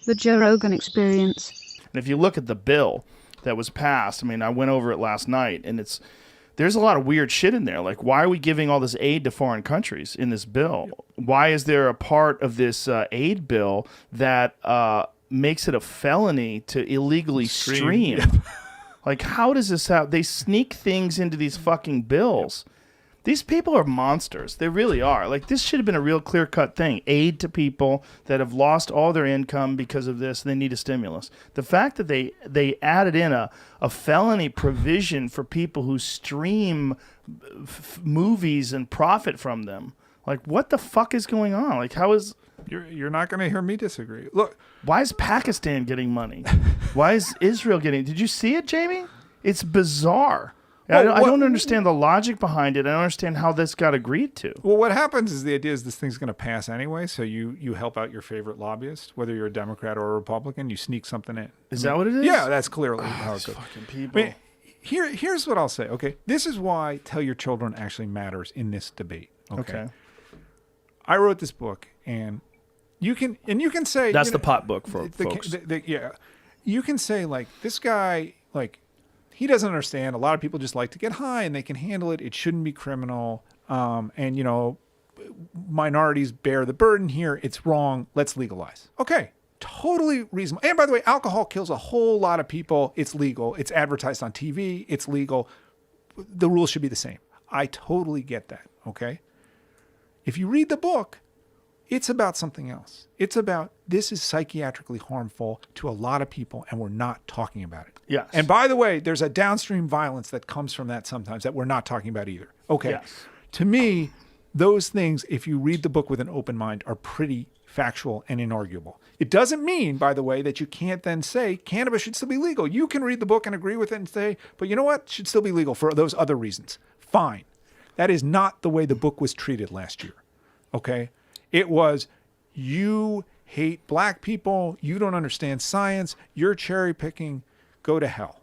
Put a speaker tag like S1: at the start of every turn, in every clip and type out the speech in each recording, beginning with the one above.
S1: The Joe Rogan Experience.
S2: And if you look at the bill that was passed, I mean, I went over it last night, and there's a lot of weird shit in there. Like, why are we giving all this aid to foreign countries in this bill? Why is there a part of this aid bill that makes it a felony to illegally stream? Like, how does this happen? They sneak things into these fucking bills. These people are monsters. They really are. Like, this should have been a real clear-cut thing. Aid to people that have lost all their income because of this. They need a stimulus. The fact that they added in a felony provision for people who stream movies and profit from them. Like, what the fuck is going on? Like, how is...
S3: You're not going to hear me disagree. Look.
S2: Why is Pakistan getting money? Why is Israel getting... Did you see it, Jamie? It's bizarre. Well, I don't understand the logic behind it. I don't understand how this got agreed to.
S3: Well, what happens is the idea is this thing's going to pass anyway, so you help out your favorite lobbyist, whether you're a Democrat or a Republican, you sneak something in.
S2: Is that what it is?
S3: Yeah, that's clearly how it goes.
S2: Fucking people.
S3: I mean, here's what I'll say, okay? This is why Tell Your Children actually matters in this debate, okay? I wrote this book, and you can say...
S2: That's the pot book for folks.
S3: Yeah. You can say, like, this guy, like... He doesn't understand. A lot of people just like to get high and they can handle it. It shouldn't be criminal. And, you know, minorities bear the burden here. It's wrong. Let's legalize. Okay. Totally reasonable. And by the way, alcohol kills a whole lot of people. It's legal. It's advertised on TV. It's legal. The rules should be the same. I totally get that. Okay. If you read the book, it's about something else. It's about this is psychiatrically harmful to a lot of people, and we're not talking about it.
S2: Yes.
S3: And by the way, there's a downstream violence that comes from that sometimes that we're not talking about either. Okay.
S2: Yes.
S3: To me, those things, if you read the book with an open mind, are pretty factual and inarguable. It doesn't mean, by the way, that you can't then say cannabis should still be legal. You can read the book and agree with it and say, but you know what? It should still be legal for those other reasons. Fine. That is not the way the book was treated last year. Okay. It was, you hate black people, you don't understand science, you're cherry picking, go to hell.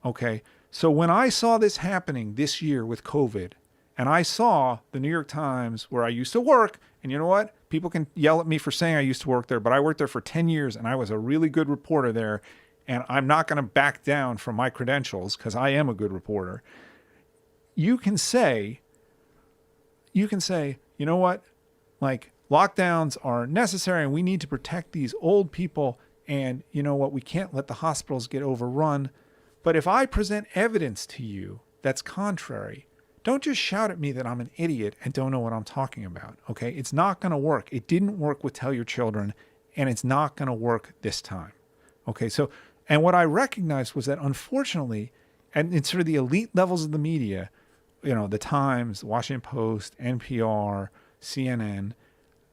S3: Okay? So when I saw this happening this year with COVID, and I saw the New York Times where I used to work, and you know what? People can yell at me for saying I used to work there, but I worked there for 10 years and I was a really good reporter there, and I'm not going to back down from my credentials because I am a good reporter. You can say, you know what? Like, lockdowns are necessary and we need to protect these old people. And you know what? We can't let the hospitals get overrun. But if I present evidence to you that's contrary, don't just shout at me that I'm an idiot and don't know what I'm talking about. Okay. It's not going to work. It didn't work with Tell Your Children, and it's not going to work this time. Okay. So, and what I recognized was that unfortunately, and in sort of the elite levels of the media, you know, the Times, the Washington Post, NPR, CNN,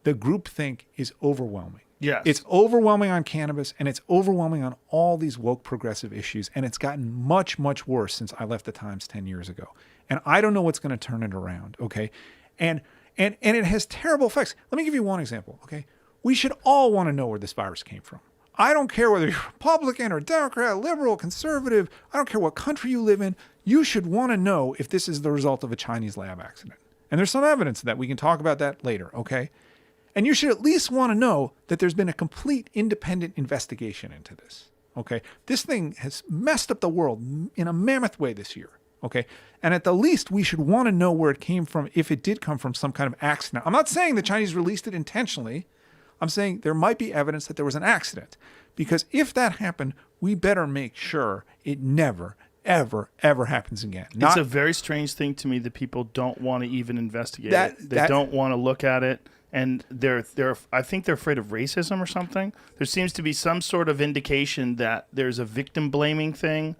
S3: the groupthink is overwhelming.
S2: Yes.
S3: It's overwhelming on cannabis, and it's overwhelming on all these woke progressive issues. And it's gotten much, much worse since I left the Times 10 years ago. And I don't know what's going to turn it around. Okay. And it has terrible effects. Let me give you one example. Okay. We should all want to know where this virus came from. I don't care whether you're Republican or Democrat, liberal, conservative. I don't care what country you live in. You should want to know if this is the result of a Chinese lab accident. And there's some evidence of that. We can talk about that later. Okay. And you should at least want to know that there's been a complete independent investigation into this. Okay. This thing has messed up the world in a mammoth way this year. Okay. And at the least, we should want to know where it came from, if it did come from some kind of accident. I'm not saying the Chinese released it intentionally. I'm saying there might be evidence that there was an accident, because if that happened, we better make sure it never, ever, ever happens again.
S2: It's a very strange thing to me that people don't want to even investigate it. They don't want to look at it. And I think they're afraid of racism or something. There seems to be some sort of indication that there's a victim blaming thing.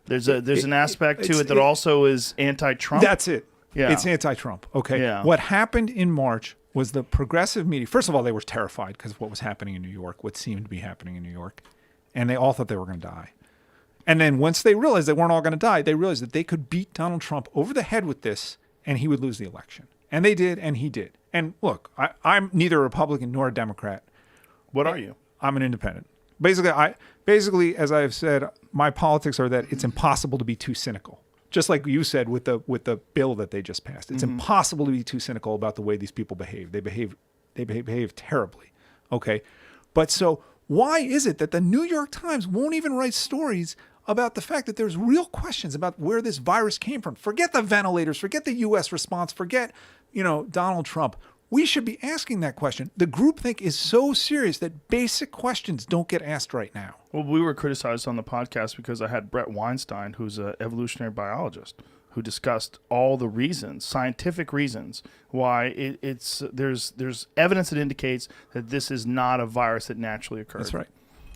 S2: There's an aspect to it that also is anti-Trump.
S3: That's it.
S2: Yeah.
S3: It's anti-Trump. Okay.
S2: Yeah.
S3: What happened in March was the progressive media. First of all, they were terrified because of what was happening in New York, what seemed to be happening in New York. And they all thought they were going to die. And then once they realized they weren't all going to die, they realized that they could beat Donald Trump over the head with this and he would lose the election. And they did, and he did. And look, I'm neither a Republican nor a Democrat.
S2: What are you?
S3: I'm an independent. Basically, as I have said, my politics are that it's impossible to be too cynical. Just like you said with the bill that they just passed, it's impossible to be too cynical about the way these people behave. They behave terribly. Okay, but so Why is it that the New York Times won't even write stories about the fact that there's real questions about where this virus came from? Forget the ventilators, forget the U.S. response, forget, Donald Trump. We should be asking that question. The groupthink is so serious that basic questions don't get asked right now.
S2: Well, we were criticized on the podcast because I had Brett Weinstein, who's an evolutionary biologist, who discussed all the reasons, scientific reasons, why there's evidence that indicates that this is not a virus that naturally occurred.
S3: That's right.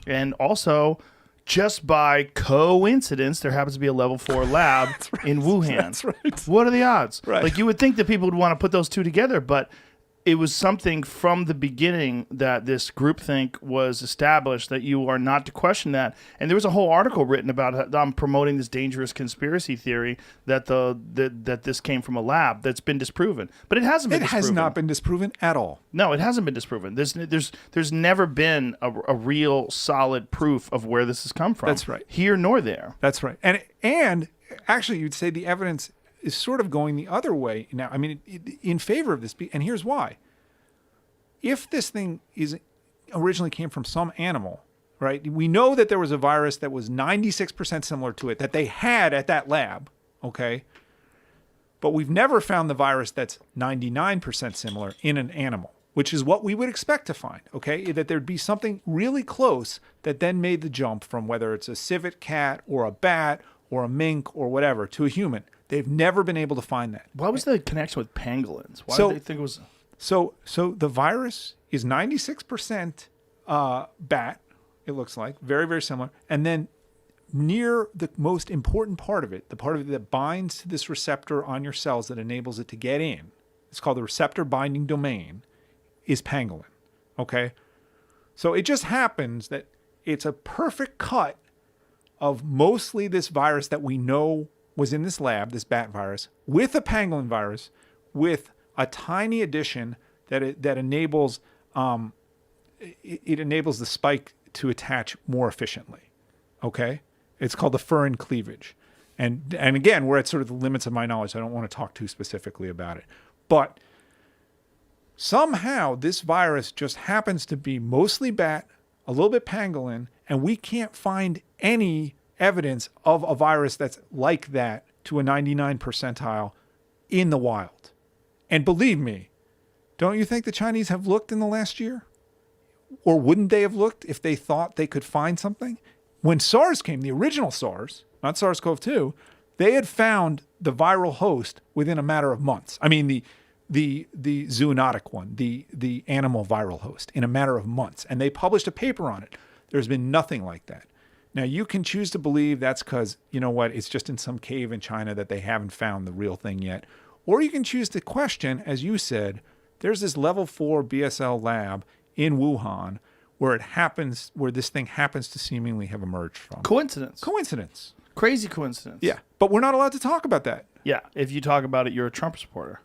S2: And also, just by coincidence, there happens to be a level 4 lab in Wuhan.
S3: That's right.
S2: What are the odds?
S3: Right.
S2: Like, you would think that people would want to put those two together, but it was something from the beginning that this groupthink was established, that you are not to question that. And there was a whole article written about promoting this dangerous conspiracy theory that that this came from a lab that's been disproven. But it hasn't been disproven.
S3: It has not been disproven at all.
S2: No, it hasn't been disproven. There's never been a real solid proof of where this has come from.
S3: That's right.
S2: Here nor there.
S3: That's right. And actually, you'd say the evidence is sort of going the other way now. I mean, in favor of this. And here's why. If this thing originally came from some animal, right? We know that there was a virus that was 96% similar to it that they had at that lab, okay? But we've never found the virus that's 99% similar in an animal, which is what we would expect to find, okay? That there'd be something really close that then made the jump from whether it's a civet cat or a bat or a mink or whatever to a human. They've never been able to find that.
S2: Why was the connection with pangolins? Why did they think it was...
S3: So the virus is 96% bat, it looks like, very, very similar. And then near the most important part of it, the part of it that binds to this receptor on your cells that enables it to get in, it's called the receptor binding domain, is pangolin, okay? So it just happens that it's a perfect cut of mostly this virus that we know was in this lab, this bat virus, with a pangolin virus, with a tiny addition that enables it enables the spike to attach more efficiently. Okay, it's called the furin cleavage, and again, we're at sort of the limits of my knowledge. So I don't want to talk too specifically about it, but somehow this virus just happens to be mostly bat, a little bit pangolin, and we can't find any evidence of a virus that's like that to a 99 percentile in the wild. And believe me, don't you think the Chinese have looked in the last year? Or wouldn't they have looked if they thought they could find something? When SARS came, the original SARS, not SARS-CoV-2, they had found the viral host within a matter of months. I mean, the zoonotic one, the animal viral host, in a matter of months. And they published a paper on it. There's been nothing like that. Now, you can choose to believe that's because, you know what, it's just in some cave in China that they haven't found the real thing yet. Or you can choose to question, as you said, there's this level 4 BSL lab in Wuhan where this thing happens to seemingly have emerged from.
S2: Coincidence. Crazy coincidence.
S3: Yeah. But we're not allowed to talk about that.
S2: Yeah. If you talk about it, you're a Trump supporter.